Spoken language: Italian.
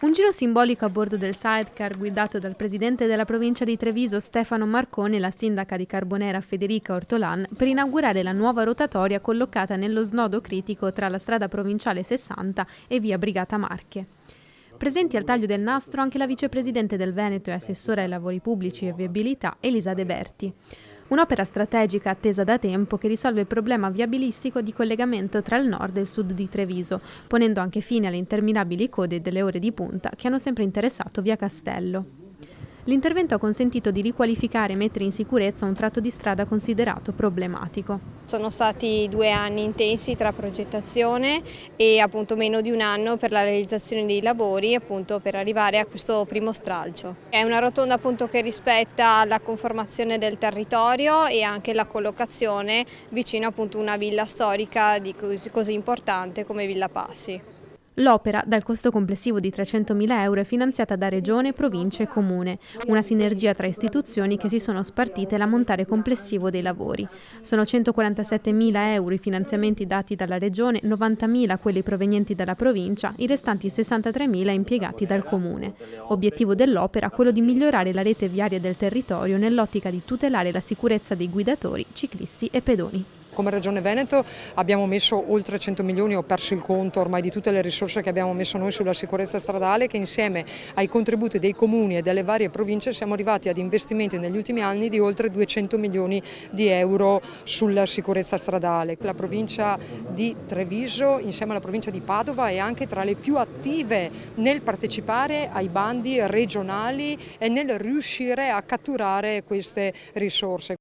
Un giro simbolico a bordo del sidecar guidato dal presidente della provincia di Treviso Stefano Marconi e la sindaca di Carbonera Federica Ortolan per inaugurare la nuova rotatoria collocata nello snodo critico tra la strada provinciale 60 e via Brigata Marche. Presenti al taglio del nastro anche la vicepresidente del Veneto e assessora ai lavori pubblici e viabilità Elisa De Berti. Un'opera strategica attesa da tempo che risolve il problema viabilistico di collegamento tra il nord e il sud di Treviso, ponendo anche fine alle interminabili code delle ore di punta che hanno sempre interessato via Castello. L'intervento ha consentito di riqualificare e mettere in sicurezza un tratto di strada considerato problematico. Sono stati 2 anni intensi tra progettazione e appunto meno di un anno per la realizzazione dei lavori, appunto per arrivare a questo primo stralcio. È una rotonda appunto che rispetta la conformazione del territorio e anche la collocazione vicino appunto a una villa storica così importante come Villa Passi. L'opera, dal costo complessivo di 300.000 euro, è finanziata da Regione, Province e Comune, una sinergia tra istituzioni che si sono spartite l'ammontare complessivo dei lavori. Sono 147.000 euro i finanziamenti dati dalla Regione, 90.000 quelli provenienti dalla Provincia, i restanti 63.000 impiegati dal Comune. Obiettivo dell'opera quello di migliorare la rete viaria del territorio nell'ottica di tutelare la sicurezza dei guidatori, ciclisti e pedoni. Come Regione Veneto abbiamo messo oltre 100 milioni, ho perso il conto ormai di tutte le risorse che abbiamo messo noi sulla sicurezza stradale, che insieme ai contributi dei comuni e delle varie province siamo arrivati ad investimenti negli ultimi anni di oltre 200 milioni di euro sulla sicurezza stradale. La provincia di Treviso insieme alla provincia di Padova è anche tra le più attive nel partecipare ai bandi regionali e nel riuscire a catturare queste risorse.